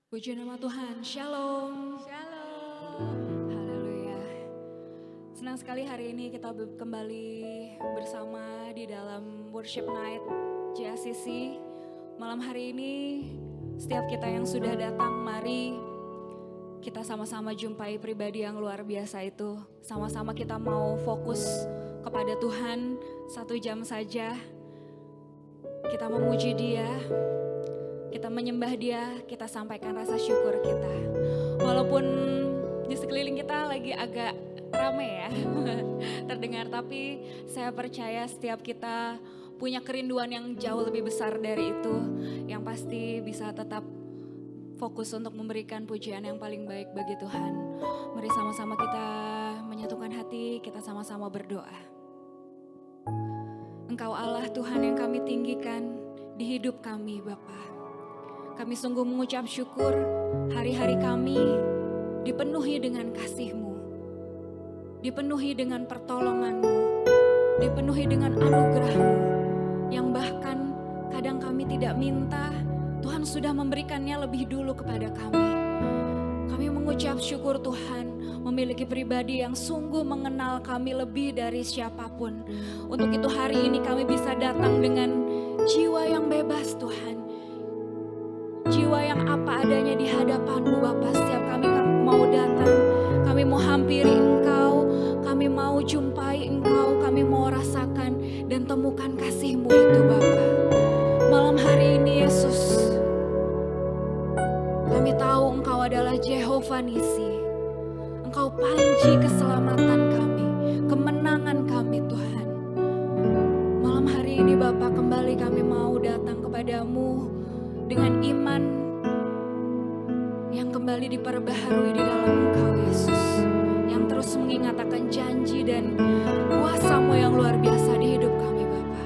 Puji nama Tuhan, Shalom. Shalom. Haleluya. Senang sekali hari ini kita kembali bersama di dalam Worship Night JACC. Malam hari ini setiap kita yang sudah datang, mari kita sama-sama jumpai pribadi yang luar biasa itu. Sama-sama kita mau fokus kepada Tuhan 1 jam saja. Kita memuji Dia, kita menyembah Dia, kita sampaikan rasa syukur kita. Walaupun di sekeliling kita lagi agak rame ya terdengar, tapi saya percaya setiap kita punya kerinduan yang jauh lebih besar dari itu, yang pasti bisa tetap fokus untuk memberikan pujian yang paling baik bagi Tuhan. Mari sama-sama kita menyatukan hati, kita sama-sama berdoa. Engkau Allah Tuhan yang kami tinggikan di hidup kami Bapa. Kami sungguh mengucap syukur hari-hari kami dipenuhi dengan kasih-Mu, dipenuhi dengan pertolongan-Mu, dipenuhi dengan anugerah-Mu, yang bahkan kadang kami tidak minta, Tuhan sudah memberikannya lebih dulu kepada kami. Kami mengucap syukur Tuhan memiliki pribadi yang sungguh mengenal kami lebih dari siapapun. Untuk itu hari ini kami bisa datang dengan jiwa yang bebas Tuhan. Jiwa yang apa adanya di hadapan-Mu Bapa. Setiap kami mau datang, kami mau hampiri Engkau, kami mau jumpai Engkau, kami mau rasakan dan temukan kasih-Mu itu Bapa. Malam hari ini Yesus, kami tahu Engkau adalah Jehovah Nisi. Engkau panji keselamatan kami, kemenangan kami Tuhan. Malam hari ini Bapa, kembali kami mau datang kepadamu dengan iman yang kembali diperbaharui di dalam Engkau Yesus, yang terus mengingat akan janji dan kuasa-Mu yang luar biasa di hidup kami Bapa.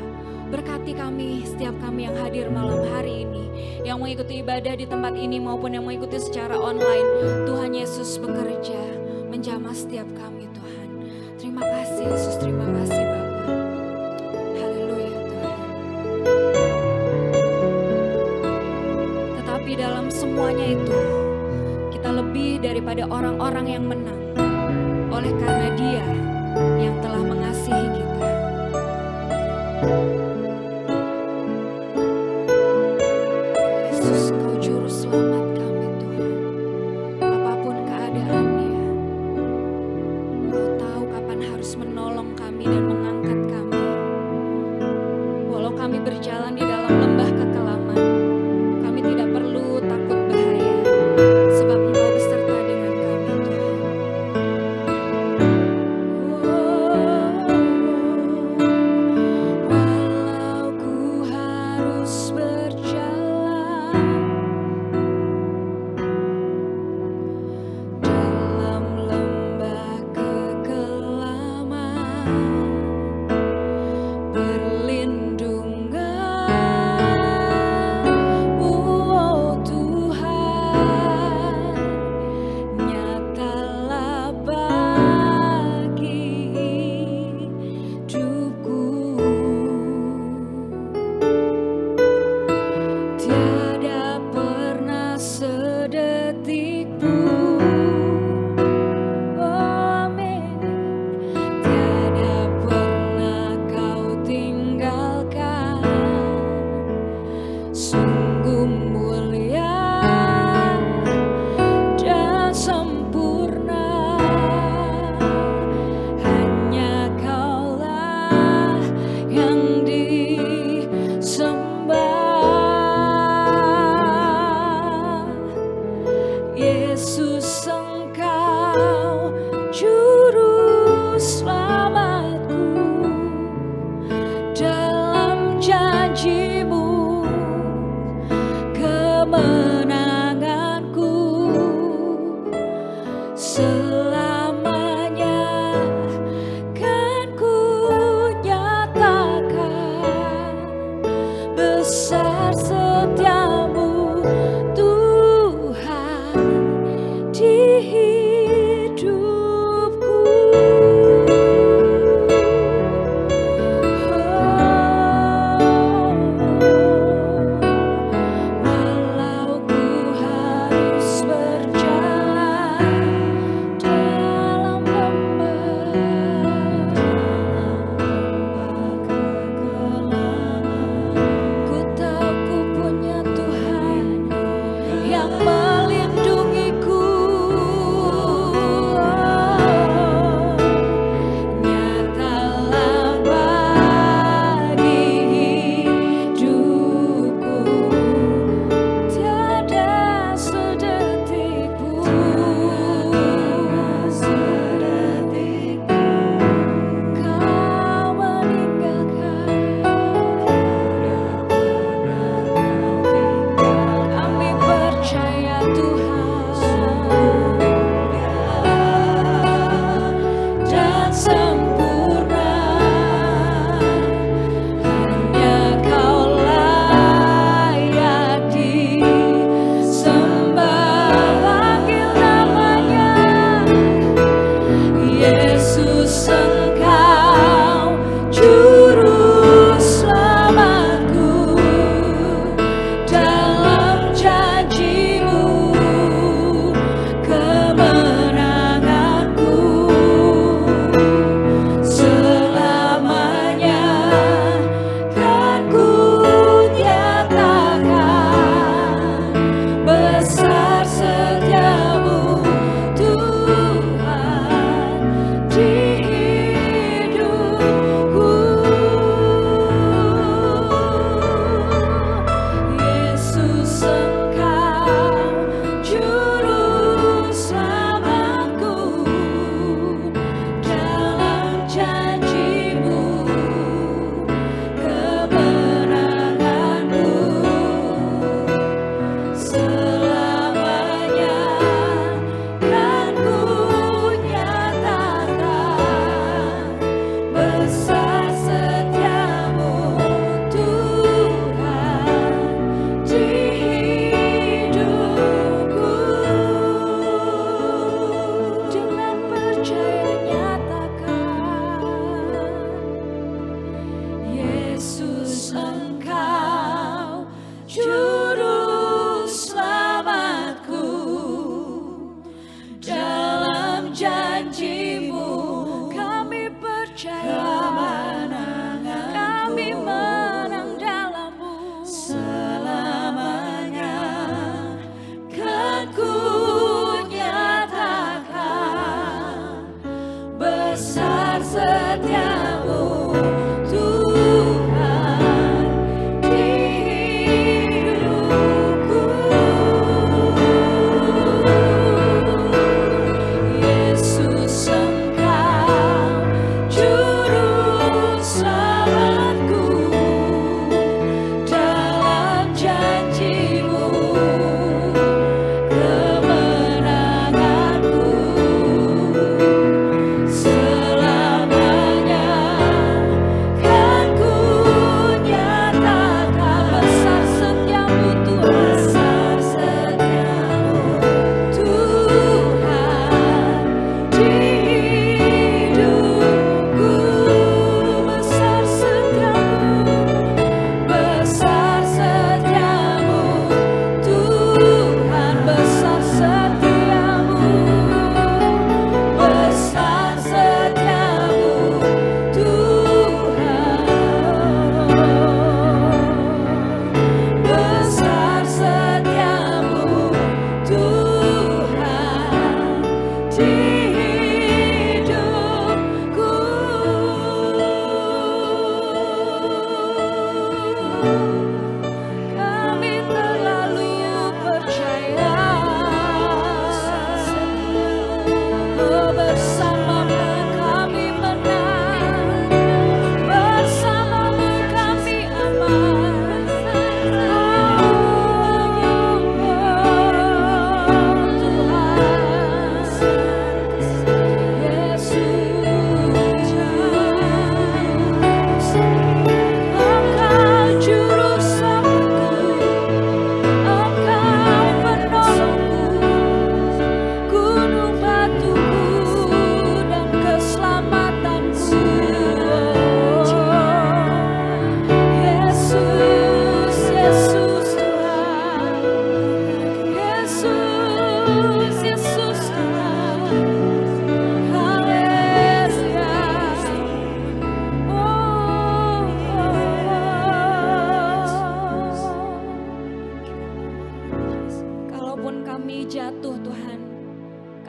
Berkati kami, setiap kami yang hadir malam hari ini, yang mengikuti ibadah di tempat ini maupun yang mengikuti secara online. Tuhan Yesus bekerja menjamah setiap kami Tuhan. Terima kasih Yesus, terima kasih Bapa. Haleluya Tuhan. Tetapi dalam semuanya itu, kita lebih daripada orang-orang yang menang, oleh karena Dia yang telah mengasihi kita. Yesus, Kau juru selamat kami Tuhan. Apapun keadaannya, Engkau tahu kapan harus menolong kami dan mengangkat kami. Walau kami berjalan di dalam lembah kekelaman, kami tidak perlu takut bahaya, sebab Engkau beserta dengan kami Tuhan.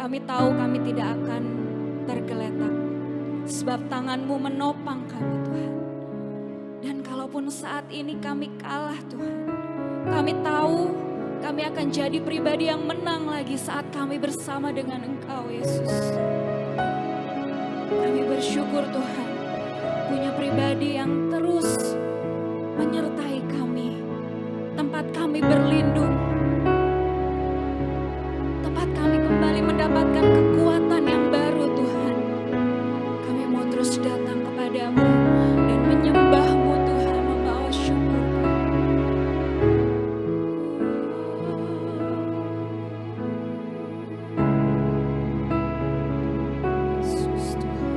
Kami tahu kami tidak akan tergeletak, sebab tangan-Mu menopang kami Tuhan. Dan kalaupun saat ini kami kalah Tuhan, kami tahu kami akan jadi pribadi yang menang lagi saat kami bersama dengan Engkau Yesus. Kami bersyukur Tuhan, punya pribadi yang terus menyertai kami, tempat kami berlindung, tempat kami kembali mendapatkan kekuatan yang baru Tuhan. Kami mau terus datang kepadamu dan menyembah-Mu Tuhan, membawa syukur. Yesus Tuhan.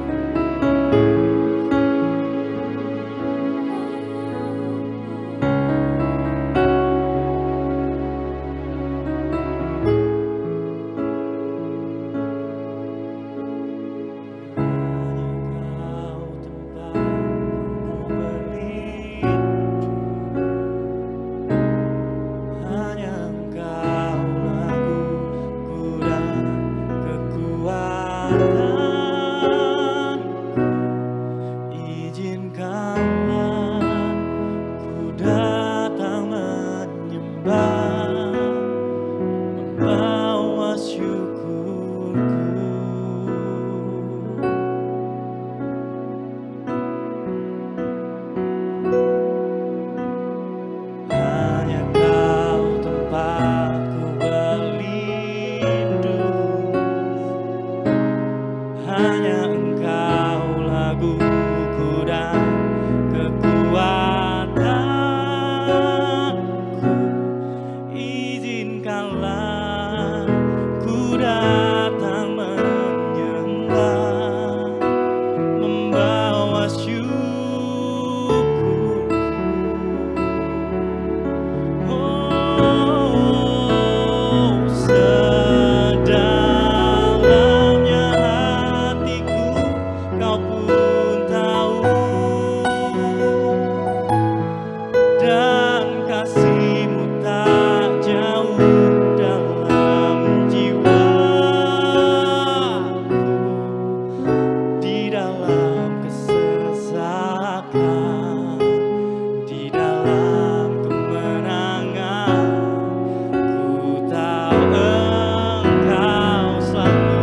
Engkau selalu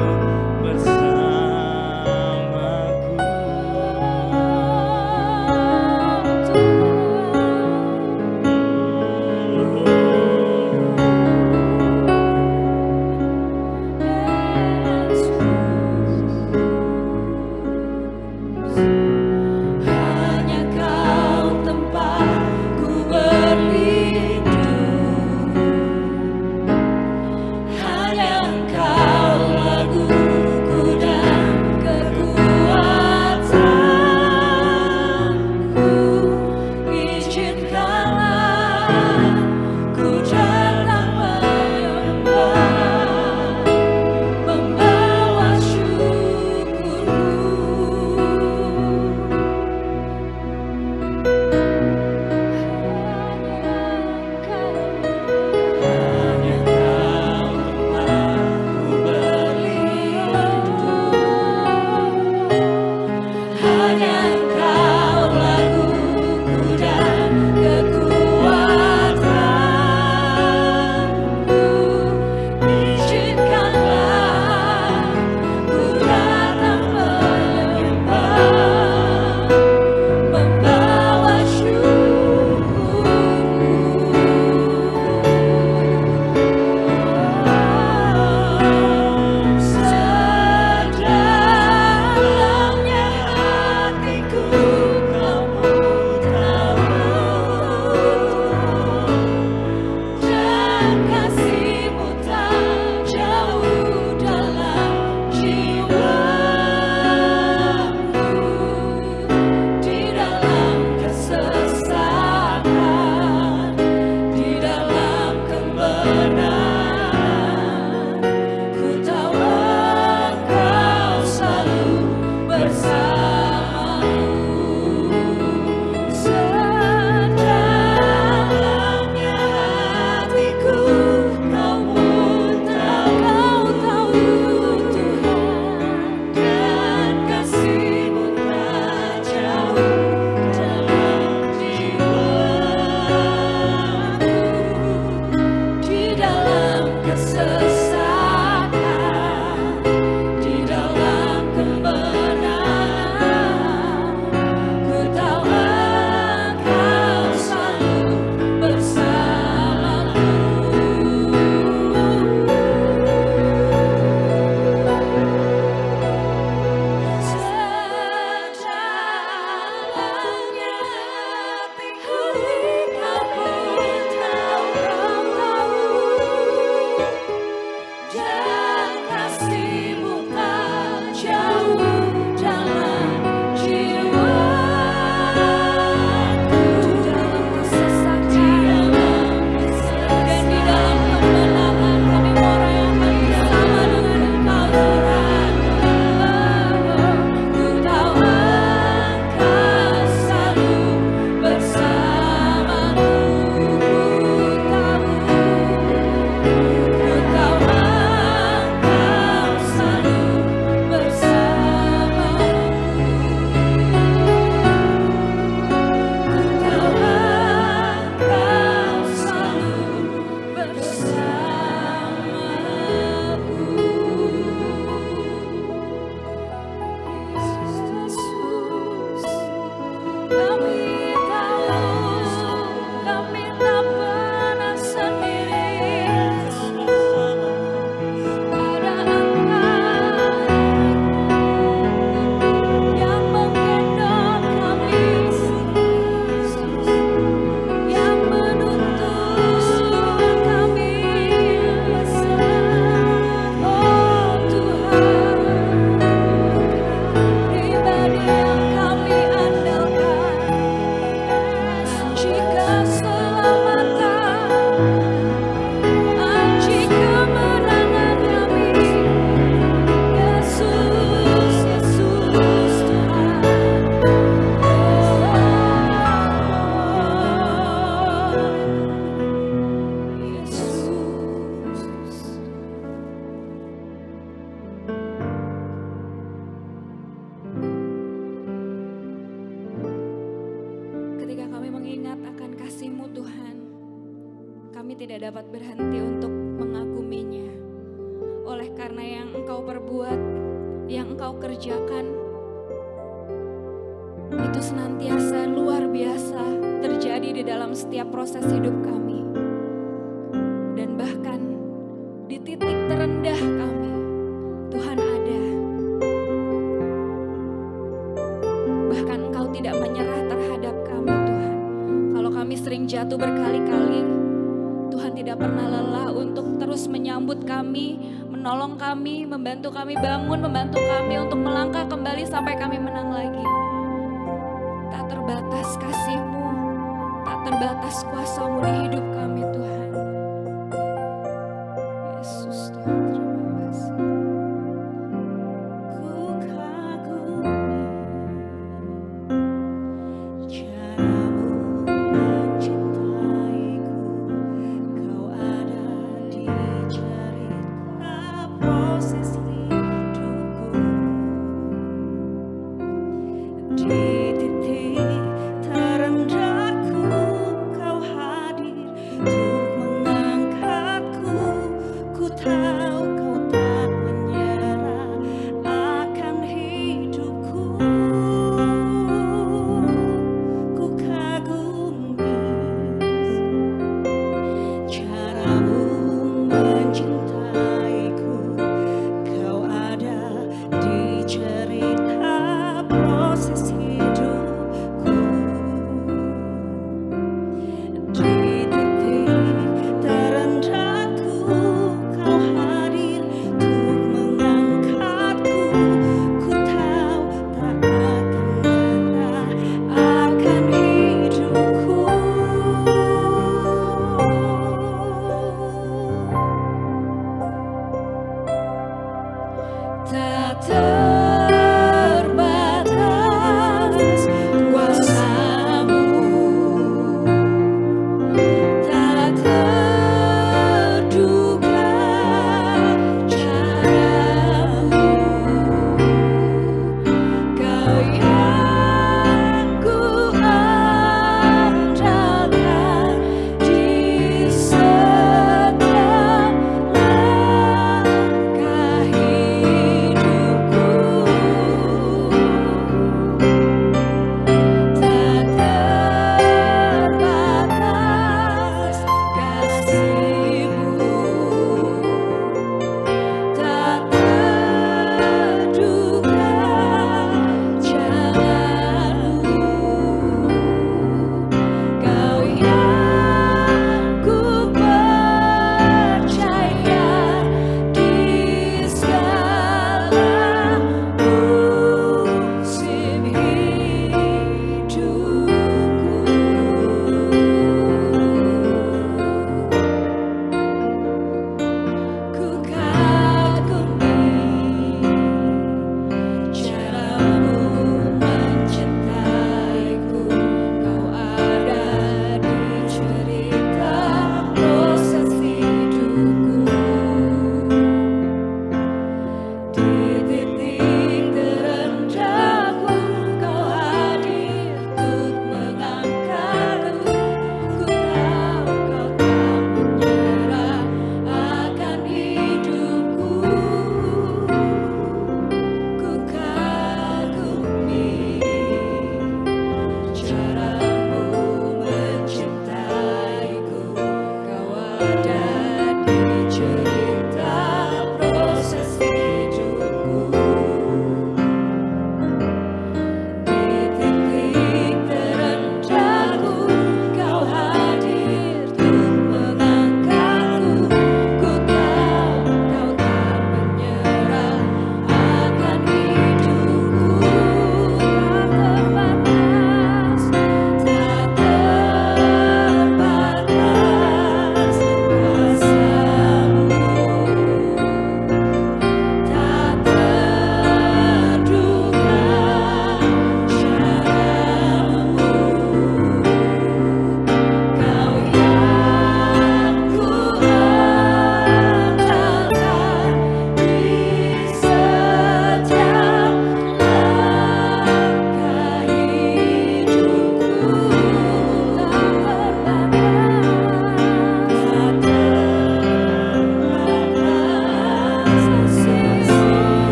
bersamaku. Hanya Kau tempatku berlindung, hanya Engkau laguku dan kekuatanku. Izinkanlah ku datang menyembah, membawa syukurku. Hanya Kau tempatku berlindung, hanya Engkau laguku dan kekuatanku. Izinkanlah ku datang menyembah, membawa syukurku. Sedalamnya hatiku Kamu tahu, dan kasih-Mu tak jauh dalam jiwaku. Di dalam kesesakan, di dalam kebenaran, ku tahu Engkau selalu bersamaku. Sedalamnya hatiku Kamu tahu Tuhan, dan kasih-Mu tak jauh dalam jiwaku. Di dalam kesesakan, di dalam kebenaran, ku tahu Engkau selalu bersamaku. Sedalamnya hatiku Kamu tahu, dan kasih-Mu tak jauh dalam jiwaku. Di dalam kesesakan dan di dalam kebenaran, kami merayakan bersama dengan Engkau Tuhan. Ku tahu Engkau selalu bersamaku. Ku tahu Engkau selalu bersamaku. Ku tahu Engkau selalu bersamaku. Kami tahu kami tak pernah sendiri. Ada Engkau yang menggendong kami, yang menuntun kami. Oh Tuhan, pribadi yang kami andalkan. Jika keselamatan, jika kemenangan kami, Yesus, Yesus Tuhan. Yesus. Ketika kami mengingat akan kasih-Mu Tuhan, kami tidak dapat berhenti untuk mengaguminya. Engkau kerjakan itu senantiasa luar biasa terjadi di dalam setiap proses hidup kami. Dan bahkan di titik terendah kami, Tuhan ada. Bahkan Engkau tidak menyerah terhadap kami, Tuhan. Kalau kami sering jatuh berkali-kali, Tuhan tidak pernah lelah untuk terus menyambut kami, menolong kami, membantu kami bangun, membantu kami untuk melangkah kembali sampai kami menang lagi. Tak terbatas kasih-Mu, tak terbatas kuasa-Mu di hidup kami, Tuhan. Yesus, Tuhan, terima kasih. Ku kagumi caramu mencintaiku, Kau ada di cerita proses hidupku. Di titik terendahku Kau hadir untuk mengangkatku. Ku tahu Kau tak menyerah akan hidupku. Ku kagumi caramu mencintaiku, Kau ada di cerita proses hidupku. Di titik terendahku Kau hadir untuk mengangkatku. Ku tahu tak akan menyerah akan hidupku. Tak terbatas kuasa-Mu, tak terduga cara-Mu. Kau yang ku andalkan di setiap langkah hidupku.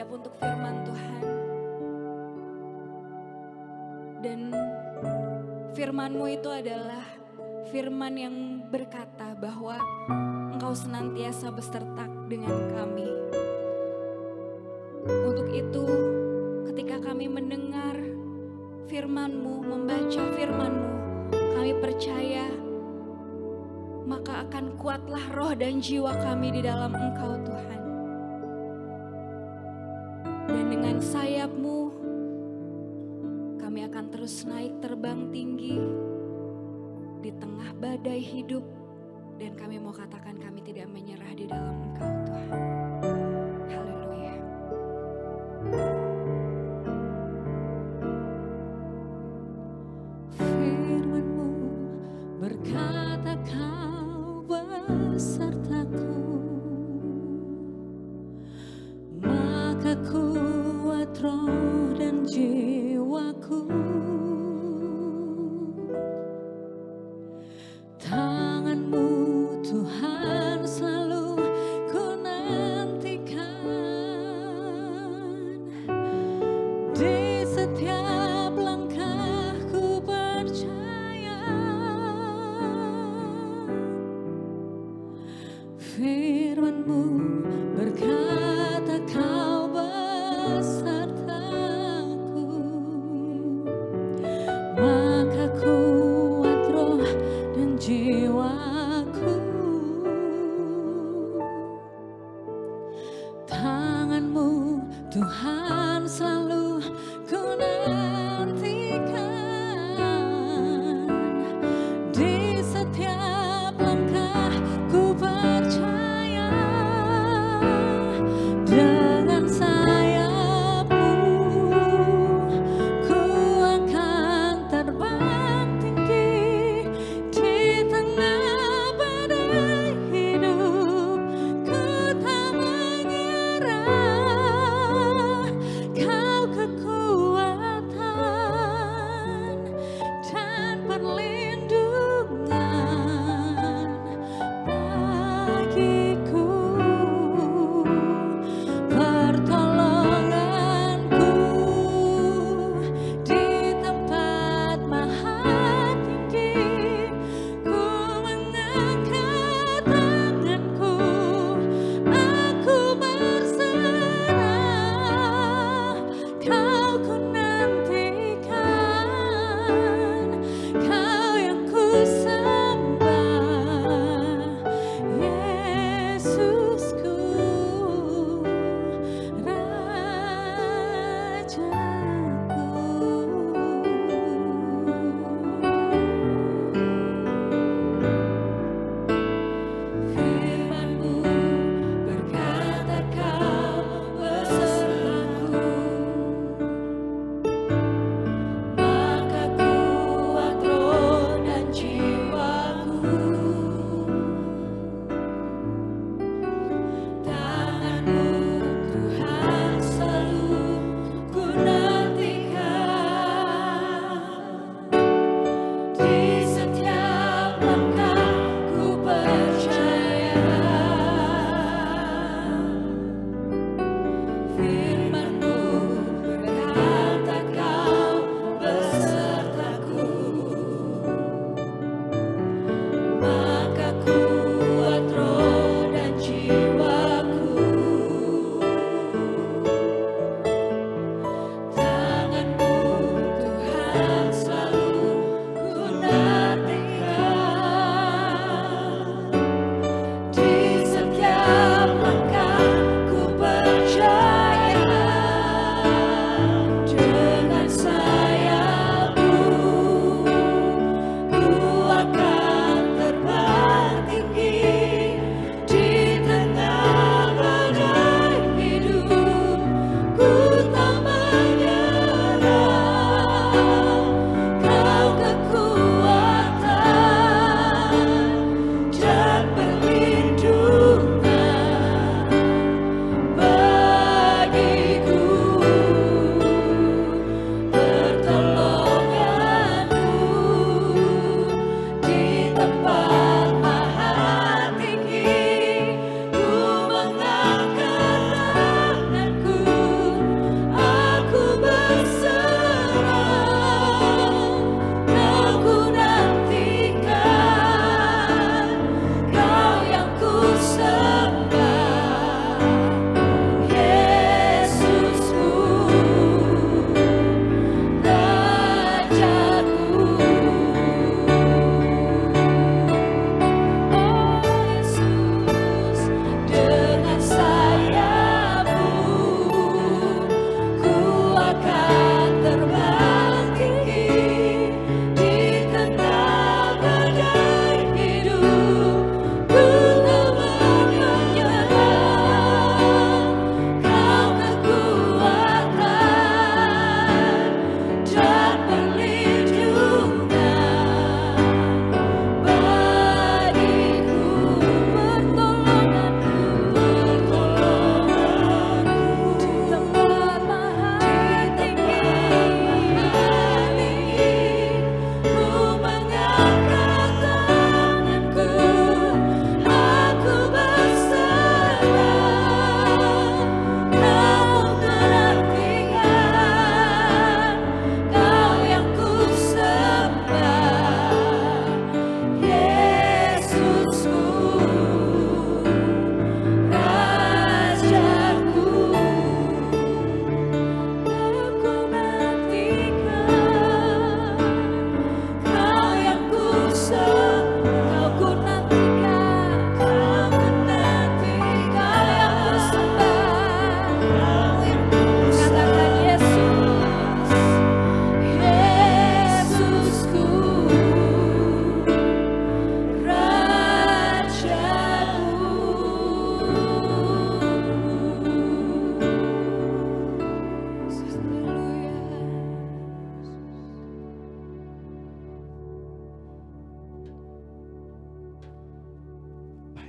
siap untuk firman Tuhan. Dan firman-Mu itu adalah firman yang berkata bahwa Engkau senantiasa beserta dengan kami. Untuk itu, ketika kami mendengar firman-Mu, membaca firman-Mu, kami percaya maka akan kuatlah roh dan jiwa kami di dalam Engkau Tuhan. Dan dengan sayap-Mu, kami akan terus naik terbang tinggi di tengah badai hidup. Dan kami mau katakan kami tidak menyerah di dalam Engkau Tuhan. Haleluya. Firman-Mu berkata Kau besertaku, maka kuat roh dan jiwaku. Tangan-Mu Tuhan selalu ku nantikan, di setiap langkahku percaya. Firman-Mu berkata Kau besertaku, maka kuat roh dan jiwaku. Tangan-Mu Tuhan selalu ku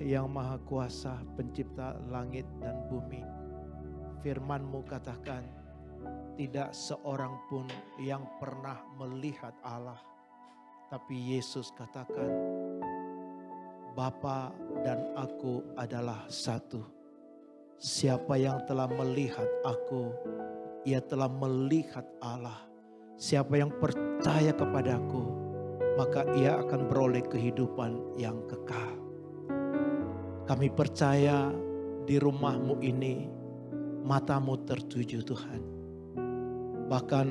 yang Maha Kuasa, pencipta langit dan bumi. Firman-Mu katakan, tidak seorang pun yang pernah melihat Allah. Tapi Yesus katakan, Bapa dan aku adalah satu. Siapa yang telah melihat aku, ia telah melihat Allah. Siapa yang percaya kepadaku, maka ia akan beroleh kehidupan yang kekal. Kami percaya di rumah-Mu ini, mata-Mu tertuju Tuhan. Bahkan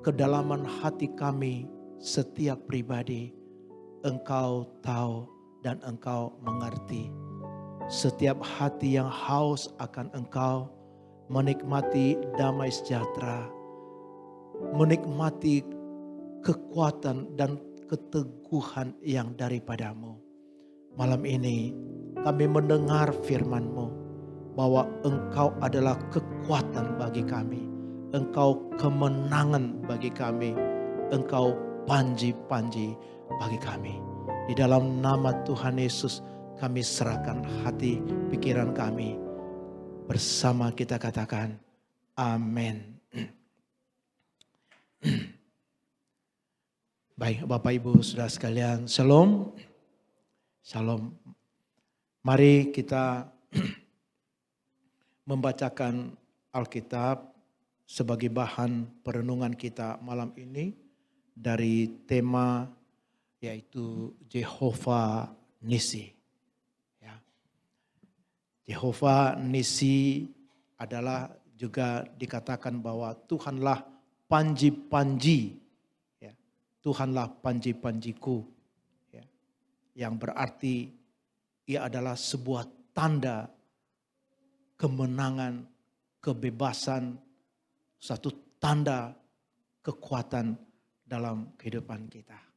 kedalaman hati kami setiap pribadi, Engkau tahu dan Engkau mengerti. Setiap hati yang haus akan Engkau, menikmati damai sejahtera, menikmati kekuatan dan keteguhan yang daripada-Mu. Malam ini kami mendengar firman-Mu bahwa Engkau adalah kekuatan bagi kami. Engkau kemenangan bagi kami. Engkau panji-panji bagi kami. Di dalam nama Tuhan Yesus kami serahkan hati pikiran kami. Bersama kita katakan amin. Baik Bapak Ibu Saudara sekalian, shalom. Shalom. Mari kita membacakan Alkitab sebagai bahan perenungan kita malam ini dari tema yaitu Jehovah Nisi. Ya. Jehovah Nisi adalah juga dikatakan bahwa Tuhanlah panji-panji. Ya. Tuhanlah panji-panjiku. Ya. Yang berarti ia adalah sebuah tanda kemenangan, kebebasan, satu tanda kekuatan dalam kehidupan kita.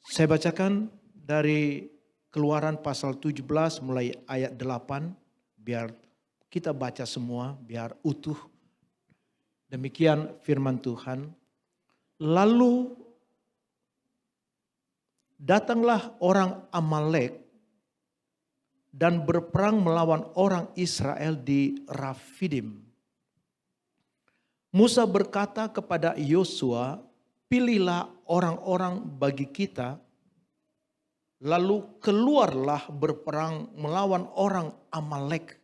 Saya bacakan dari Keluaran pasal 17 mulai ayat 8. Biar kita baca semua, biar utuh. Demikian firman Tuhan. Lalu datanglah orang Amalek dan berperang melawan orang Israel di Rafidim. Musa berkata kepada Yosua, pilihlah orang-orang bagi kita, lalu keluarlah berperang melawan orang Amalek.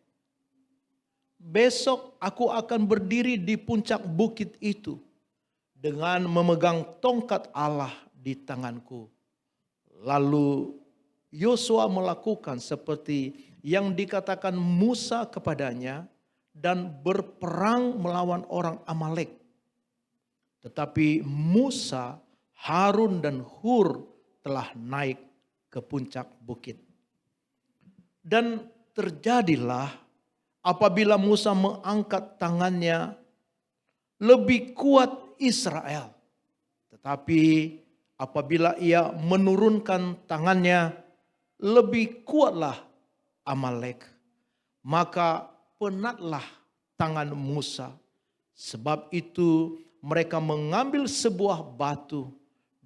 Besok aku akan berdiri di puncak bukit itu dengan memegang tongkat Allah di tanganku. Lalu Yosua melakukan seperti yang dikatakan Musa kepadanya dan berperang melawan orang Amalek. Tetapi Musa, Harun dan Hur telah naik ke puncak bukit. Dan terjadilah apabila Musa mengangkat tangannya, lebih kuat Israel. Tetapi apabila ia menurunkan tangannya, lebih kuatlah Amalek. Maka penatlah tangan Musa. Sebab itu mereka mengambil sebuah batu,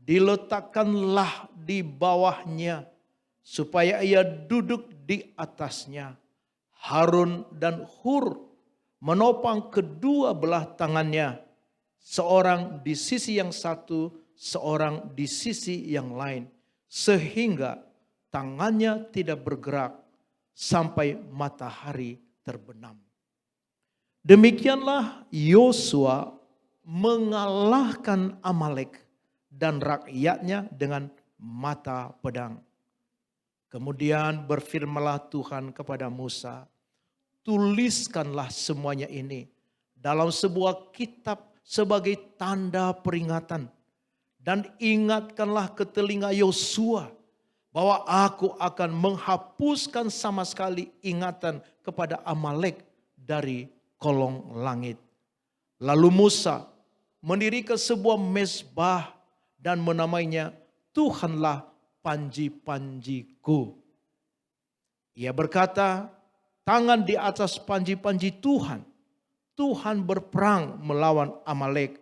diletakkanlah di bawahnya, supaya ia duduk di atasnya. Harun dan Hur menopang kedua belah tangannya, seorang di sisi yang satu, seorang di sisi yang lain, sehingga tangannya tidak bergerak sampai matahari terbenam. Demikianlah Yosua mengalahkan Amalek dan rakyatnya dengan mata pedang. Kemudian berfirmanlah Tuhan kepada Musa, tuliskanlah semuanya ini dalam sebuah kitab sebagai tanda peringatan. Dan ingatkanlah ke telinga Yosua bahwa aku akan menghapuskan sama sekali ingatan kepada Amalek dari kolong langit. Lalu Musa mendirikan sebuah mezbah dan menamainya Tuhanlah panji-panjiku. Ia berkata, tangan di atas panji-panji Tuhan. Tuhan berperang melawan Amalek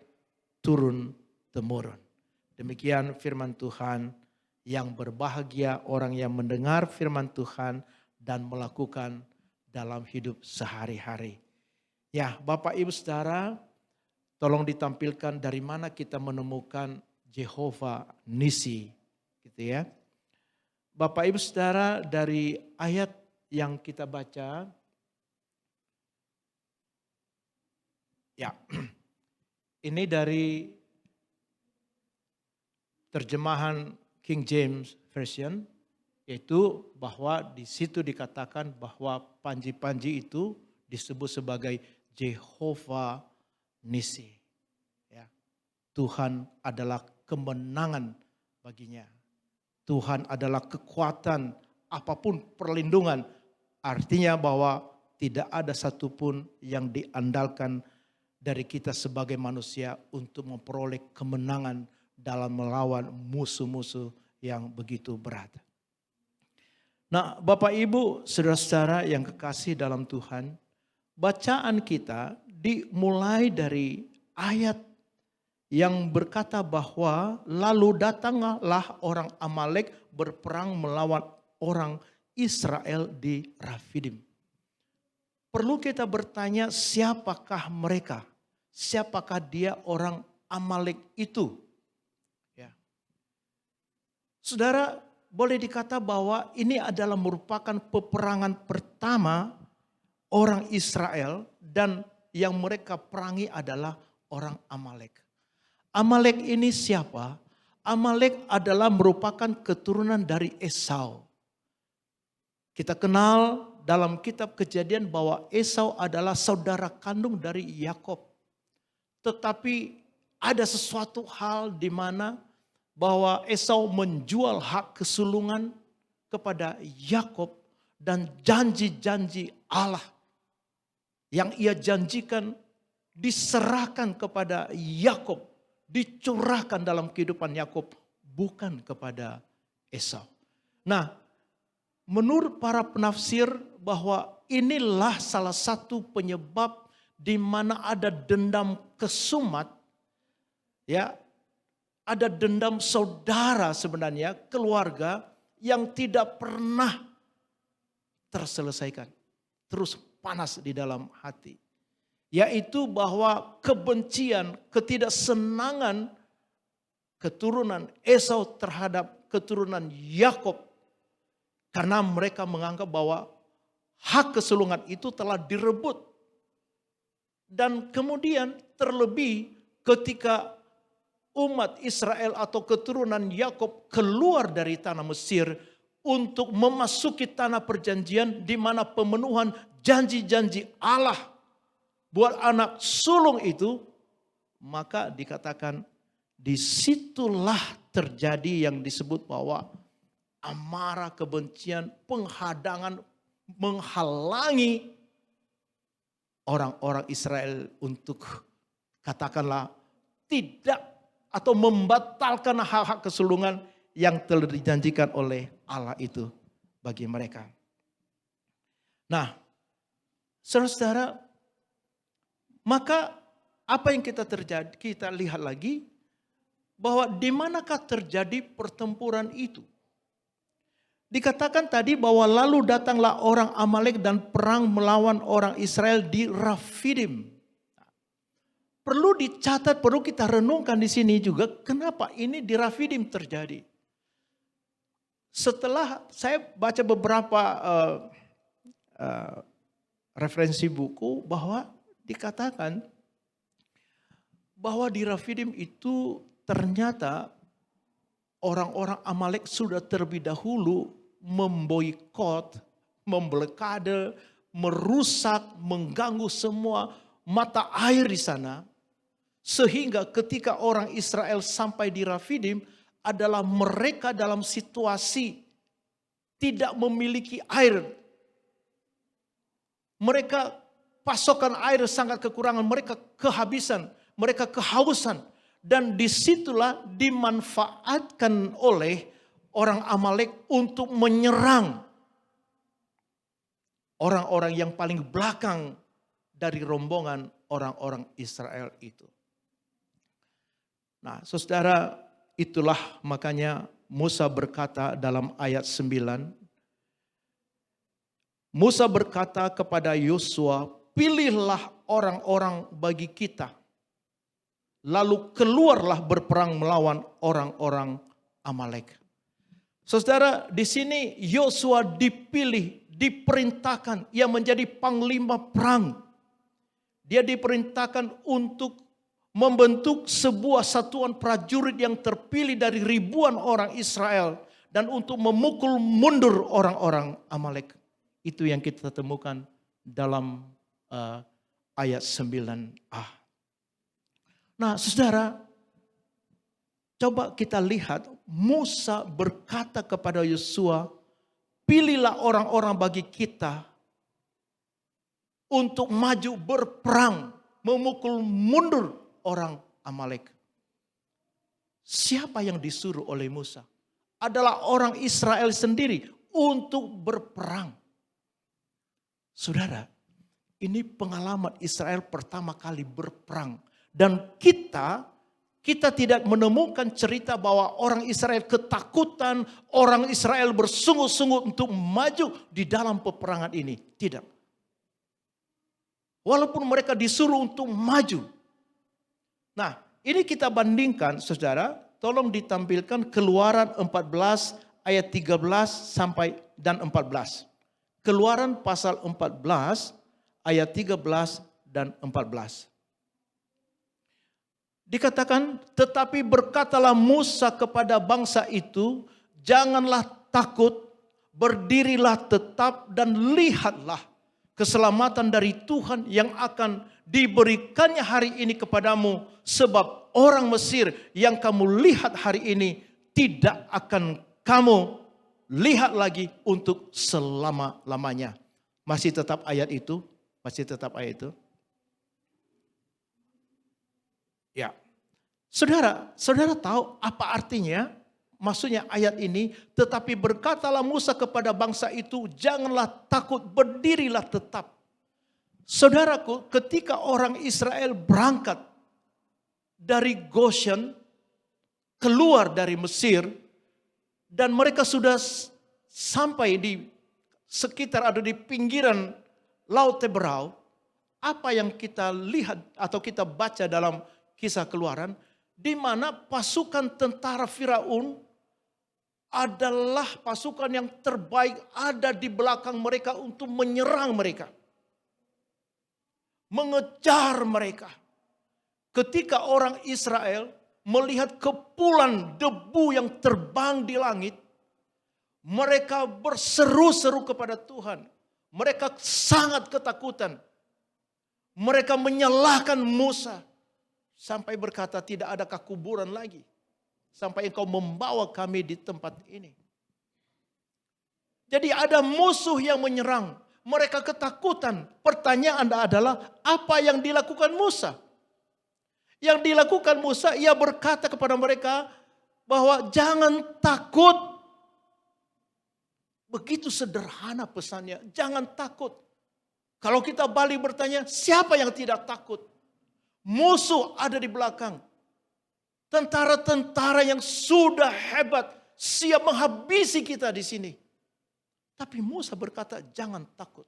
turun-temurun. Demikian firman Tuhan Yang berbahagia orang yang mendengar firman Tuhan dan melakukan dalam hidup sehari-hari. Ya, Bapak Ibu Saudara, tolong ditampilkan dari mana kita menemukan Jehovah Nisi, gitu ya. Bapak Ibu Saudara, dari ayat yang kita baca, ya, ini dari terjemahan King James Version, yaitu bahwa di situ dikatakan bahwa panji-panji itu disebut sebagai Jehovah Nisi. Ya, Tuhan adalah kemenangan baginya. Tuhan adalah kekuatan, apapun perlindungan. Artinya bahwa tidak ada satupun yang diandalkan dari kita sebagai manusia untuk memperoleh kemenangan dalam melawan musuh-musuh yang begitu berat. Nah, Bapak Ibu, saudara-saudara yang kekasih dalam Tuhan, bacaan kita dimulai dari ayat yang berkata bahwa lalu datanglah orang Amalek berperang melawan orang Israel di Rafidim. Perlu kita bertanya, siapakah mereka? Siapakah dia orang Amalek itu? Ya. Saudara, boleh dikata bahwa ini adalah merupakan peperangan pertama orang Israel dan yang mereka perangi adalah orang Amalek. Amalek ini siapa? Amalek adalah merupakan keturunan dari Esau. Kita kenal dalam kitab Kejadian bahwa Esau adalah saudara kandung dari Yakob. Tetapi ada sesuatu hal di mana bahwa Esau menjual hak kesulungan kepada Yakob dan janji-janji Allah yang ia janjikan diserahkan kepada Yakob, dicurahkan dalam kehidupan Yakob, bukan kepada Esau. Nah, menurut para penafsir bahwa inilah salah satu penyebab di mana ada dendam kesumat, ya, ada dendam saudara sebenarnya, keluarga yang tidak pernah terselesaikan, terus panas di dalam hati. Yaitu bahwa kebencian, ketidaksenangan keturunan Esau terhadap keturunan Yakob. Karena mereka menganggap bahwa hak kesulungan itu telah direbut. Dan kemudian terlebih ketika umat Israel atau keturunan Yakob keluar dari tanah Mesir untuk memasuki tanah perjanjian di mana pemenuhan janji-janji Allah buat anak sulung itu, maka dikatakan disitulah terjadi yang disebut bahwa amarah, kebencian, penghadangan, menghalangi orang-orang Israel untuk katakanlah tidak atau membatalkan hak-hak kesulungan yang telah dijanjikan oleh Allah itu bagi mereka. Nah, saudara-saudara, maka apa yang kita lihat lagi bahwa di manakah terjadi pertempuran itu? Dikatakan tadi bahwa lalu datanglah orang Amalek dan perang melawan orang Israel di Rafidim. Perlu dicatat, perlu kita renungkan di sini juga kenapa ini di Rafidim terjadi. Setelah saya baca beberapa referensi buku bahwa dikatakan bahwa di Rafidim itu ternyata orang-orang Amalek sudah terlebih dahulu memboikot, memblokade, merusak, mengganggu semua mata air di sana. Sehingga ketika orang Israel sampai di Rafidim adalah mereka dalam situasi tidak memiliki air. Mereka pasokan air sangat kekurangan, mereka kehabisan, mereka kehausan. Dan disitulah dimanfaatkan oleh orang Amalek untuk menyerang orang-orang yang paling belakang dari rombongan orang-orang Israel itu. Nah, saudara, itulah makanya Musa berkata dalam ayat 9, Musa berkata kepada Yosua, pilihlah orang-orang bagi kita, lalu keluarlah berperang melawan orang-orang Amalek. Saudara, di sini Yosua dipilih, diperintahkan, ia menjadi panglima perang. Dia diperintahkan untuk membentuk sebuah satuan prajurit yang terpilih dari ribuan orang Israel dan untuk memukul mundur orang-orang Amalek. Itu yang kita temukan dalam ayat 9a. Nah, saudara, coba kita lihat Musa berkata kepada Yosua, pilihlah orang-orang bagi kita untuk maju berperang, memukul mundur orang Amalek. Siapa yang disuruh oleh Musa? Adalah orang Israel sendiri untuk berperang. Saudara, ini pengalaman Israel pertama kali berperang. Dan kita tidak menemukan cerita bahwa orang Israel ketakutan, orang Israel bersungguh-sungguh untuk maju di dalam peperangan ini. Tidak. Walaupun mereka disuruh untuk maju. Nah, ini kita bandingkan, saudara, tolong ditampilkan Keluaran 14 ayat 13 sampai dan 14. Keluaran pasal 14 ayat 13 dan 14. Dikatakan, tetapi berkatalah Musa kepada bangsa itu, janganlah takut, berdirilah tetap dan lihatlah keselamatan dari Tuhan yang akan diberikannya hari ini kepadamu. Sebab orang Mesir yang kamu lihat hari ini tidak akan kamu lihat lagi untuk selama-lamanya. Masih tetap ayat itu? Masih tetap ayat itu? Ya. Saudara tahu apa artinya? Maksudnya ayat ini, tetapi berkatalah Musa kepada bangsa itu, janganlah takut, berdirilah tetap. Saudaraku, ketika orang Israel berangkat dari Goshen, keluar dari Mesir, dan mereka sudah sampai di sekitar ada di pinggiran Laut Teberau, apa yang kita lihat atau kita baca dalam Kisah Keluaran, di mana pasukan tentara Firaun adalah pasukan yang terbaik ada di belakang mereka untuk menyerang mereka. Mengejar mereka. Ketika orang Israel melihat kepulan debu yang terbang di langit, mereka berseru-seru kepada Tuhan. Mereka sangat ketakutan. Mereka menyalahkan Musa. Sampai berkata, tidak adakah kuburan lagi. Sampai engkau membawa kami di tempat ini. Jadi ada musuh yang menyerang. Mereka ketakutan. Pertanyaan adalah, apa yang dilakukan Musa? Yang dilakukan Musa, ia berkata kepada mereka bahwa jangan takut. Begitu sederhana pesannya, jangan takut. Kalau kita balik bertanya, siapa yang tidak takut? Musuh ada di belakang. Tentara-tentara yang sudah hebat, siap menghabisi kita di sini. Tapi Musa berkata, jangan takut.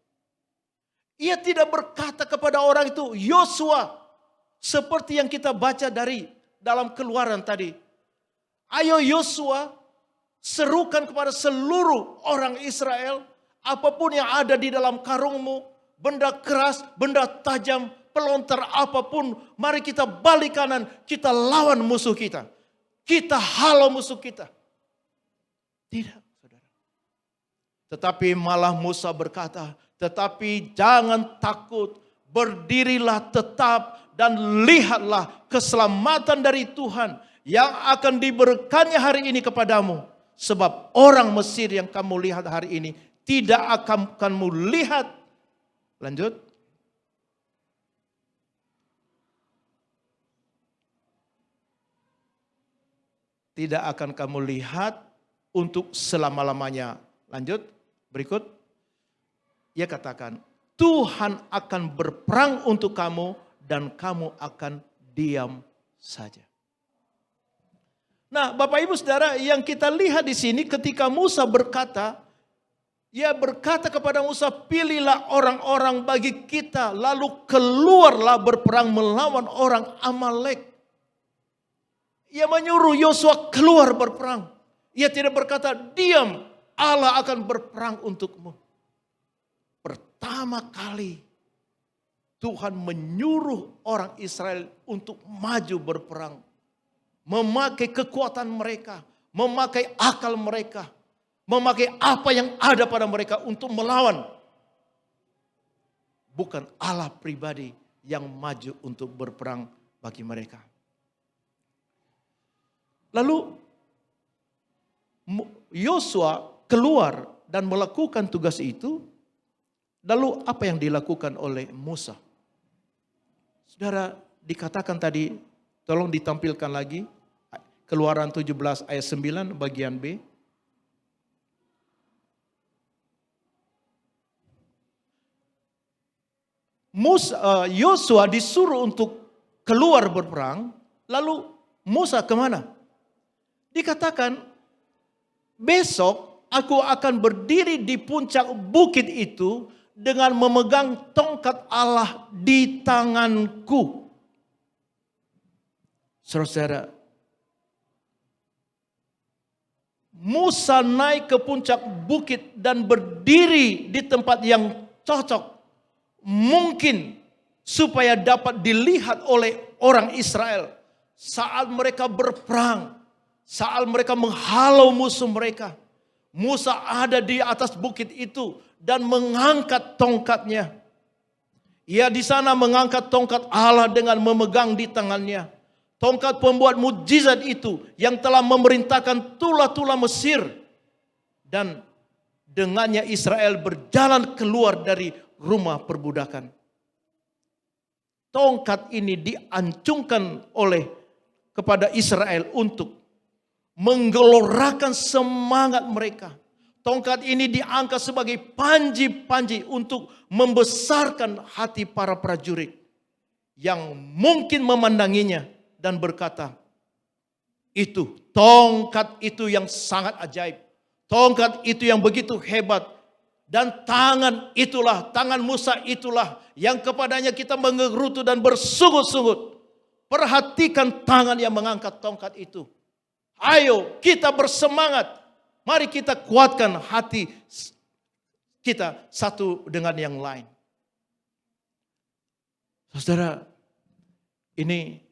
Ia tidak berkata kepada orang itu, Yosua, seperti yang kita baca dari dalam Keluaran tadi. Ayo Yosua, serukan kepada seluruh orang Israel, apapun yang ada di dalam karungmu, benda keras, benda tajam, pelontar apapun, mari kita balik kanan, kita lawan musuh kita. Kita halau musuh kita. Tidak, saudara. Tetapi malah Musa berkata, tetapi jangan takut, berdirilah tetap dan lihatlah keselamatan dari Tuhan yang akan diberikannya hari ini kepadamu. Sebab orang Mesir yang kamu lihat hari ini tidak akan kamu lihat. Lanjut. Tidak akan kamu lihat untuk selama-lamanya. Lanjut, berikut. Ia katakan, Tuhan akan berperang untuk kamu dan kamu akan diam saja. Nah, Bapak Ibu Saudara, yang kita lihat di sini ketika Musa berkata, ia berkata kepada Musa, pilihlah orang-orang bagi kita, lalu keluarlah berperang melawan orang Amalek. Ia menyuruh Yosua keluar berperang. Ia tidak berkata, diam, Allah akan berperang untukmu. Pertama kali Tuhan menyuruh orang Israel untuk maju berperang. Memakai kekuatan mereka, memakai akal mereka, memakai apa yang ada pada mereka untuk melawan. Bukan Allah pribadi yang maju untuk berperang bagi mereka. Lalu Yosua keluar dan melakukan tugas itu. Lalu apa yang dilakukan oleh Musa? Saudara, dikatakan tadi, tolong ditampilkan lagi. Keluaran 17 ayat 9 bagian B. Yosua disuruh untuk keluar berperang, lalu Musa kemana? Dikatakan, besok aku akan berdiri di puncak bukit itu dengan memegang tongkat Allah di tanganku. Saudara, Musa naik ke puncak bukit dan berdiri di tempat yang cocok. Mungkin supaya dapat dilihat oleh orang Israel saat mereka berperang, saat mereka menghalau musuh mereka. Musa ada di atas bukit itu dan mengangkat tongkatnya. Ia di sana mengangkat tongkat Allah dengan memegang di tangannya. Tongkat pembuat mukjizat itu yang telah memerintahkan tula-tula Mesir. Dan dengannya Israel berjalan keluar dari rumah perbudakan. Tongkat ini diancungkan kepada Israel untuk menggelorakan semangat mereka. Tongkat ini diangkat sebagai panji-panji untuk membesarkan hati para prajurit yang mungkin memandanginya dan berkata, itu tongkat itu yang sangat ajaib. Tongkat itu yang begitu hebat. Dan tangan Musa itulah yang kepadanya kita mengerutu dan bersungut-sungut. Perhatikan tangan yang mengangkat tongkat itu. Ayo kita bersemangat. Mari kita kuatkan hati kita satu dengan yang lain. Saudara, ini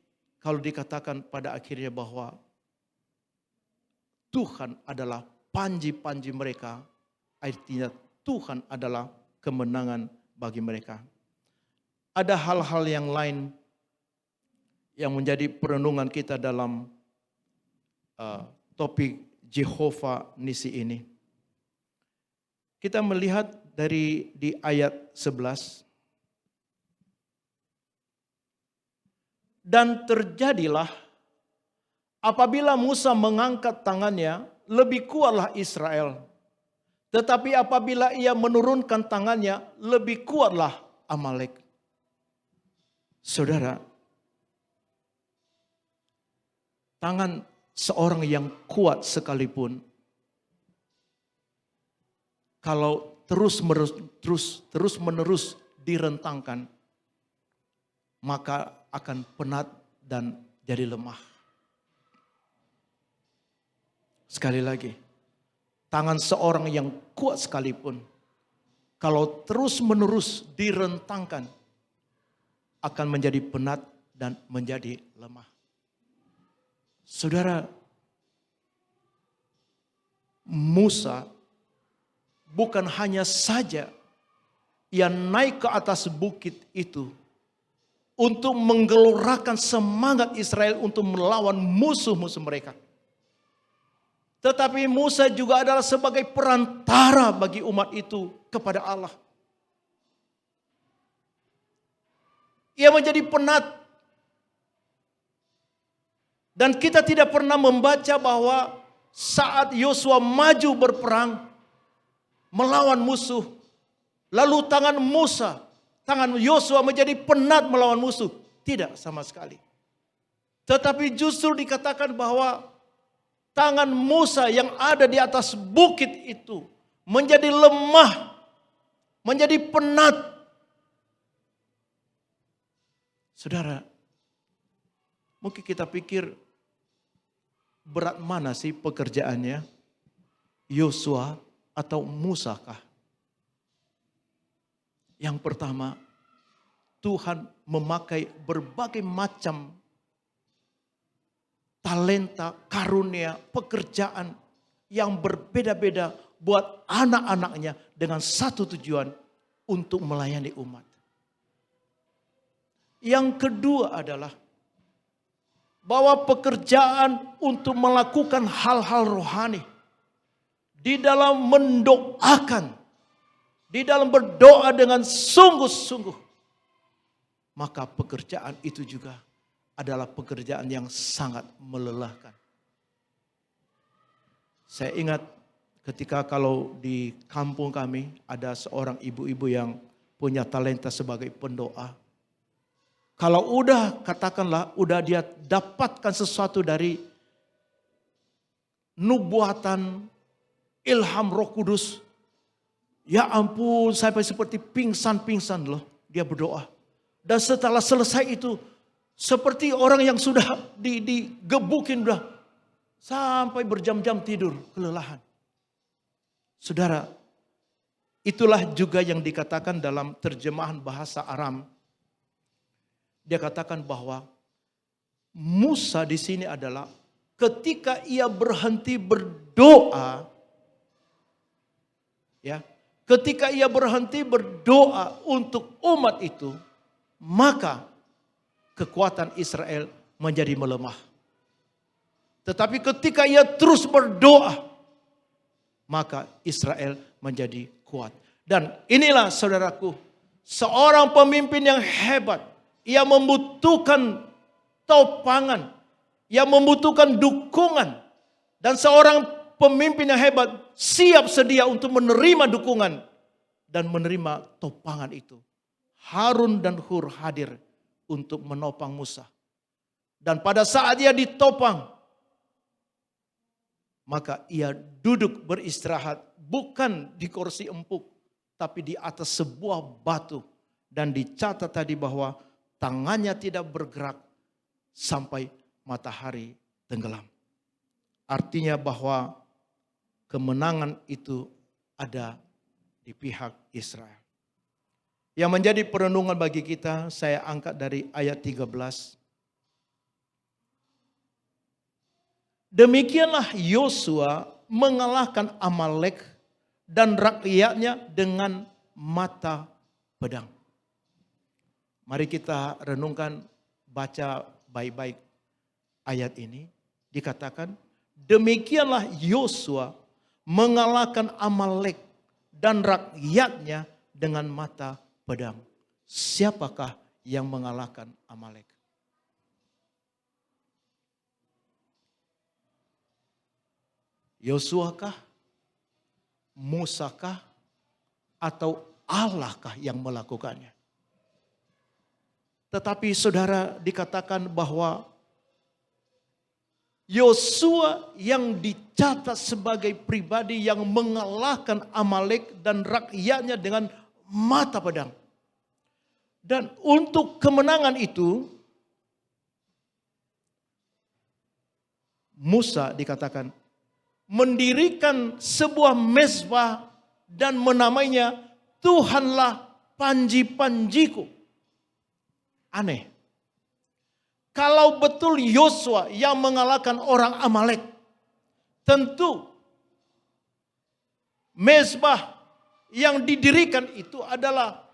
kalau dikatakan pada akhirnya bahwa Tuhan adalah panji-panji mereka, artinya Tuhan adalah kemenangan bagi mereka. Ada hal-hal yang lain yang menjadi perenungan kita dalam topik Jehovah Nisi ini. Kita melihat di ayat 11. Dan terjadilah apabila Musa mengangkat tangannya, lebih kuatlah Israel. Tetapi apabila ia menurunkan tangannya, lebih kuatlah Amalek. Saudara, tangan seorang yang kuat sekalipun, kalau terus menerus direntangkan, maka akan penat dan jadi lemah. Sekali lagi, tangan seorang yang kuat sekalipun, kalau terus menerus direntangkan, akan menjadi penat dan menjadi lemah. Saudara, Musa bukan hanya saja ia naik ke atas bukit itu untuk menggelorakan semangat Israel untuk melawan musuh-musuh mereka. Tetapi Musa juga adalah sebagai perantara bagi umat itu kepada Allah. Ia menjadi penat. Dan kita tidak pernah membaca bahwa saat Yosua maju berperang melawan musuh, lalu tangan Yosua menjadi penat melawan musuh. Tidak sama sekali. Tetapi justru dikatakan bahwa tangan Musa yang ada di atas bukit itu menjadi lemah, menjadi penat. Saudara, mungkin kita pikir berat mana sih pekerjaannya? Yosua atau Musa kah? Yang pertama, Tuhan memakai berbagai macam talenta, karunia, pekerjaan yang berbeda-beda buat anak-anaknya dengan satu tujuan, untuk melayani umat. Yang kedua adalah bahwa pekerjaan untuk melakukan hal-hal rohani di dalam mendoakan, di dalam berdoa dengan sungguh-sungguh, maka pekerjaan itu juga adalah pekerjaan yang sangat melelahkan. Saya ingat ketika kalau di kampung kami ada seorang ibu-ibu yang punya talenta sebagai pendoa. Kalau katakanlah dia dapatkan sesuatu dari nubuatan, ilham Roh Kudus. Ya ampun, sampai seperti pingsan-pingsan loh dia berdoa. Dan setelah selesai itu, seperti orang yang sudah digebukin udah sampai berjam-jam tidur, kelelahan. Saudara, itulah juga yang dikatakan dalam terjemahan bahasa Aram. Dia katakan bahwa Musa di sini adalah ketika ia berhenti berdoa, ya, ketika ia berhenti berdoa untuk umat itu, maka kekuatan Israel menjadi melemah. Tetapi ketika ia terus berdoa, maka Israel menjadi kuat. Dan inilah saudaraku, seorang pemimpin yang hebat, ia membutuhkan topangan, ia membutuhkan dukungan. Dan seorang pemimpin yang hebat siap sedia untuk menerima dukungan dan menerima topangan itu. Harun dan Hur hadir untuk menopang Musa. Dan pada saat ia ditopang, maka ia duduk beristirahat bukan di kursi empuk, tapi di atas sebuah batu. Dan dicatat tadi bahwa tangannya tidak bergerak sampai matahari tenggelam. Artinya bahwa kemenangan itu ada di pihak Israel. Yang menjadi perenungan bagi kita, saya angkat dari ayat 13. Demikianlah Yosua mengalahkan Amalek dan rakyatnya dengan mata pedang. Mari kita renungkan, baca baik-baik ayat ini. Dikatakan, demikianlah Yosua mengalahkan Amalek dan rakyatnya dengan mata pedang. Siapakah yang mengalahkan Amalek? Yosua kah? Musa kah? Atau Allah kah yang melakukannya? Tetapi saudara, dikatakan bahwa Yosua yang dicatat sebagai pribadi yang mengalahkan Amalek dan rakyatnya dengan mata pedang. Dan untuk kemenangan itu, Musa dikatakan mendirikan sebuah mezbah dan menamainya Tuhanlah panji-panjiku. Aneh. Kalau betul Yosua yang mengalahkan orang Amalek, tentu mezbah yang didirikan itu adalah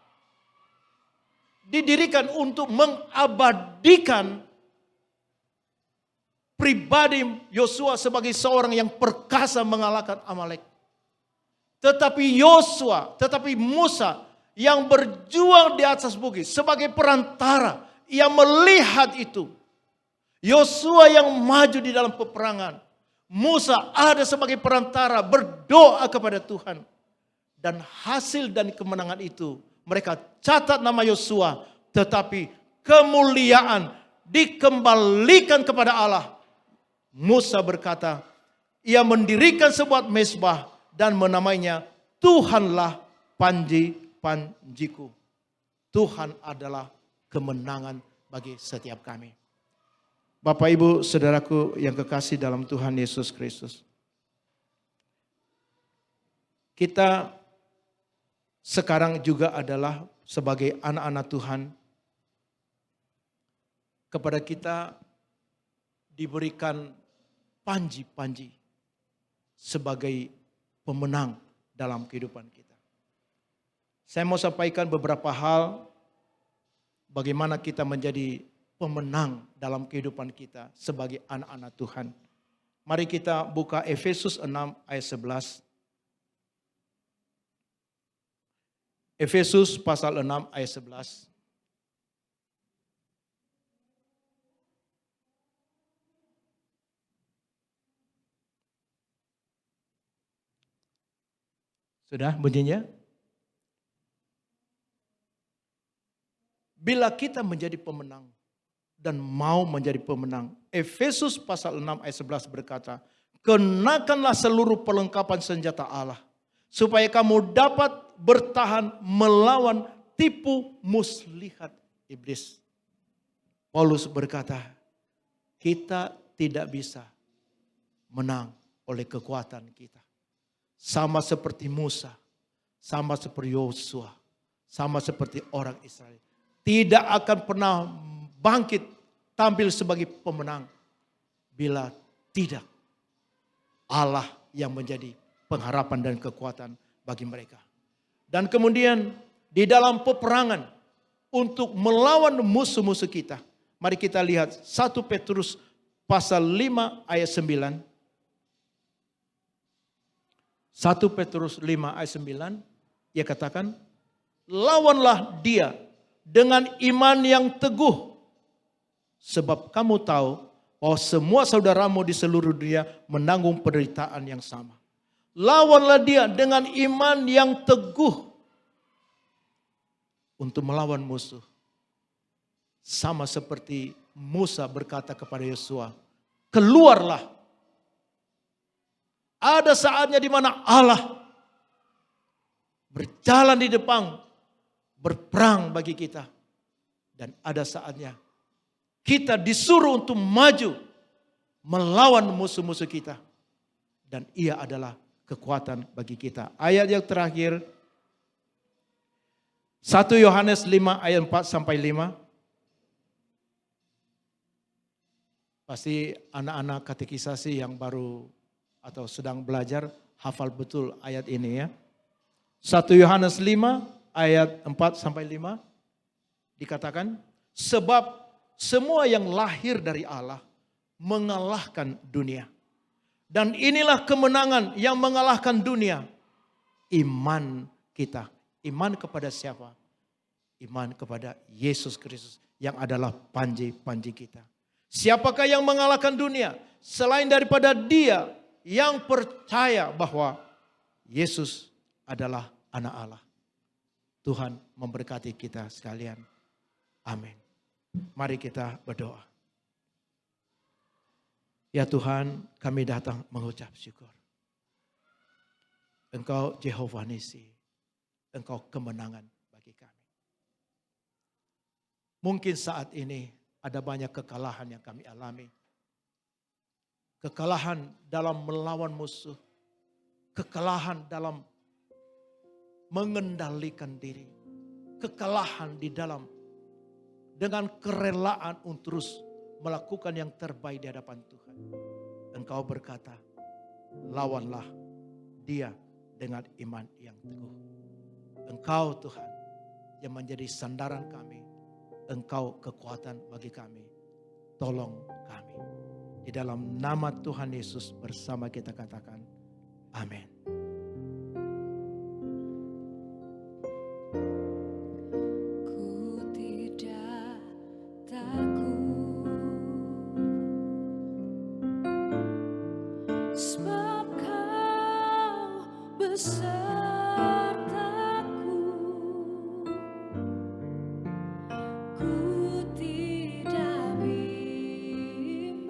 didirikan untuk mengabadikan pribadi Yosua sebagai seorang yang perkasa mengalahkan Amalek. Tetapi Musa yang berjuang di atas bukit sebagai perantara, ia melihat itu. Yosua yang maju di dalam peperangan, Musa ada sebagai perantara berdoa kepada Tuhan. Dan hasil dan kemenangan itu mereka catat nama Yosua, tetapi kemuliaan dikembalikan kepada Allah. Musa berkata, Ia mendirikan sebuah mezbah dan menamainya Tuhanlah panji-panjiku. Tuhan adalah kemenangan bagi setiap kami. Bapak, Ibu, Saudaraku yang kekasih dalam Tuhan Yesus Kristus. Kita sekarang juga adalah sebagai anak-anak Tuhan. Kepada kita diberikan panji-panji sebagai pemenang dalam kehidupan kita. Saya mau sampaikan beberapa hal bagaimana kita menjadi pemenang dalam kehidupan kita sebagai anak-anak Tuhan. Mari kita buka Efesus 6 ayat 11. Efesus pasal 6 ayat 11. Sudah bunyinya? Bila kita menjadi pemenang dan mau menjadi pemenang. Efesus pasal 6 ayat 11 berkata, kenakanlah seluruh perlengkapan senjata Allah, supaya kamu dapat bertahan melawan tipu muslihat iblis. Paulus berkata, kita tidak bisa menang oleh kekuatan kita. Sama seperti Musa, sama seperti Yosua, sama seperti orang Israel. Tidak akan pernah bangkit tampil sebagai pemenang bila tidak Allah yang menjadi pengharapan dan kekuatan bagi mereka. Dan kemudian di dalam peperangan untuk melawan musuh-musuh kita. Mari kita lihat 1 Petrus pasal 5 ayat 9. 1 Petrus 5 ayat 9, ia katakan, lawanlah dia dengan iman yang teguh. Sebab kamu tahu bahwa semua saudaramu di seluruh dunia menanggung penderitaan yang sama. Lawanlah dia dengan iman yang teguh untuk melawan musuh. Sama seperti Musa berkata kepada Yosua, keluarlah. Ada saatnya di mana Allah berjalan di depan, berperang bagi kita. Dan ada saatnya kita disuruh untuk maju melawan musuh-musuh kita. Dan ia adalah kekuatan bagi kita. Ayat yang terakhir, 1 Yohanes 5 ayat 4 sampai 5. Pasti anak-anak katekisasi yang baru atau sedang belajar hafal betul ayat ini ya. 1 Yohanes 5 ayat 4 sampai 5 dikatakan, sebab semua yang lahir dari Allah mengalahkan dunia. Dan inilah kemenangan yang mengalahkan dunia, iman kita. Iman kepada siapa? Iman kepada Yesus Kristus yang adalah panji-panji kita. Siapakah yang mengalahkan dunia selain daripada Dia yang percaya bahwa Yesus adalah anak Allah. Tuhan memberkati kita sekalian. Amin. Mari kita berdoa. Ya Tuhan, kami datang mengucap syukur. Engkau Jehovah Nisi. Engkau kemenangan bagi kami. Mungkin saat ini ada banyak kekalahan yang kami alami. Kekalahan dalam melawan musuh. Kekalahan dalam mengendalikan diri. Kekalahan di dalam dengan kerelaan untuk terus melakukan yang terbaik di hadapan Tuhan. Engkau berkata, lawanlah dia dengan iman yang teguh. Engkau Tuhan yang menjadi sandaran kami. Engkau kekuatan bagi kami. Tolong kami. Di dalam nama Tuhan Yesus bersama kita katakan, amin. Ku tidak takut, sebab Kau besertaku. Ku tidak bimbang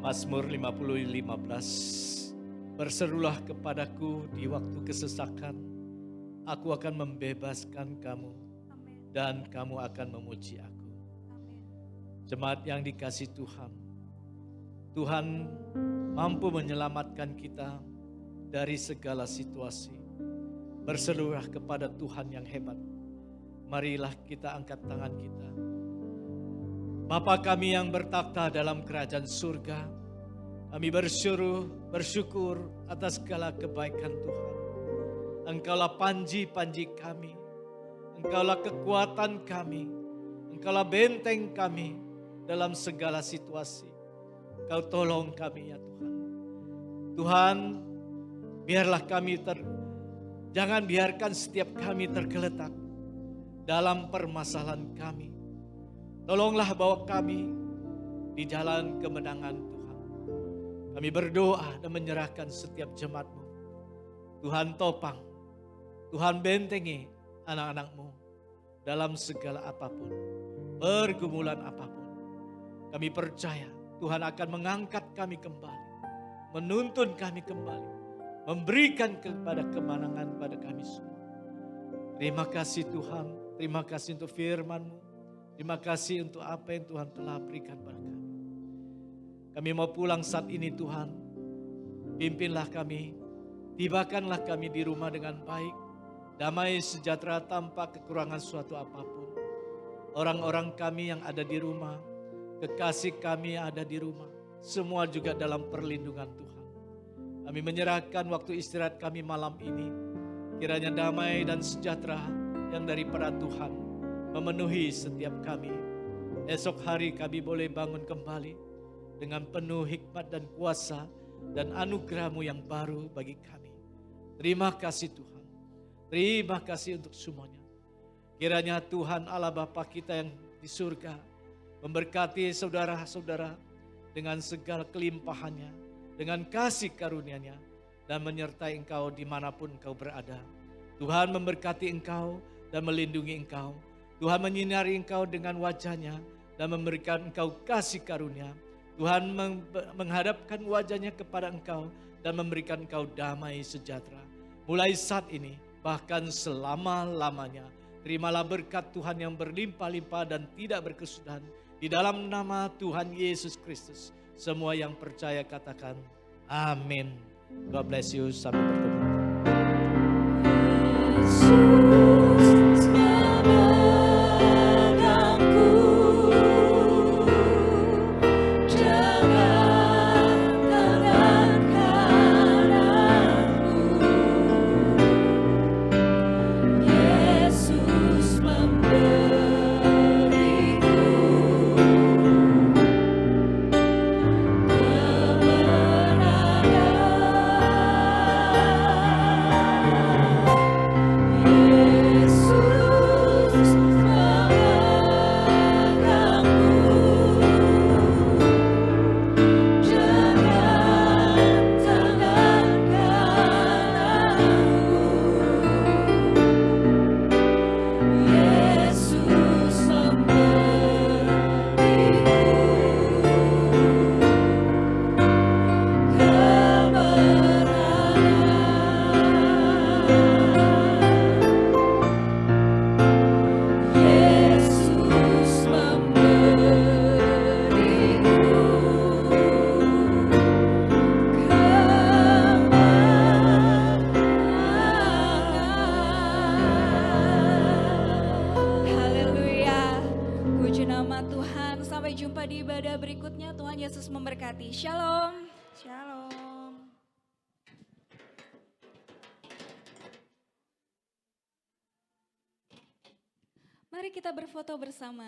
Mazmur 50:15. Berserulah kepadaku di waktu kesesakan, aku akan membebaskan kamu dan kamu akan memuji aku. Jemaat yang dikasihi Tuhan, Tuhan mampu menyelamatkan kita dari segala situasi. Berserulah kepada Tuhan yang hebat. Marilah kita angkat tangan kita. Bapa kami yang bertakhta dalam kerajaan surga, kami bersyukur atas segala kebaikan Tuhan. Engkaulah panji-panji kami, Engkaulah kekuatan kami, Engkaulah benteng kami dalam segala situasi. Kau tolong kami ya Tuhan. Tuhan, biarlah kami jangan biarkan setiap kami tergeletak dalam permasalahan kami. Tolonglah bawa kami di jalan kemenangan Tuhan. Kami berdoa dan menyerahkan setiap jemaat-Mu. Tuhan topang, Tuhan bentengi anak-anak-Mu dalam segala apapun, pergumulan apapun. Kami percaya Tuhan akan mengangkat kami kembali, menuntun kami kembali, memberikan kepada kemenangan pada kami semua. Terima kasih Tuhan, terima kasih untuk firman-Mu. Terima kasih untuk apa yang Tuhan telah berikan pada kami. Kami mau pulang saat ini Tuhan. Pimpinlah kami, tibakanlah kami di rumah dengan baik. Damai sejahtera tanpa kekurangan suatu apapun. Orang-orang kami yang ada di rumah, kekasih kami yang ada di rumah, semua juga dalam perlindungan Tuhan. Kami menyerahkan waktu istirahat kami malam ini. Kiranya damai dan sejahtera yang daripada Tuhan memenuhi setiap kami. Esok hari kami boleh bangun kembali dengan penuh hikmat dan kuasa dan anugerah-Mu yang baru bagi kami. Terima kasih Tuhan. Terima kasih untuk semuanya. Kiranya Tuhan Allah Bapa kita yang di surga memberkati saudara-saudara dengan segala kelimpahannya, dengan kasih karunia-Nya, dan menyertai engkau dimanapun engkau berada. Tuhan memberkati engkau dan melindungi engkau. Tuhan menyinari engkau dengan wajah-Nya dan memberikan engkau kasih karunia. Tuhan menghadapkan wajah-Nya kepada engkau dan memberikan engkau damai sejahtera. Mulai saat ini, bahkan selama-lamanya. Terimalah berkat Tuhan yang berlimpah-limpah dan tidak berkesudahan. Di dalam nama Tuhan Yesus Kristus. Semua yang percaya katakan amin. God bless you. Sampai bertemu. Yesus, jumpa di ibadah berikutnya. Tuhan Yesus memberkati. Shalom. Shalom. Mari kita berfoto bersama.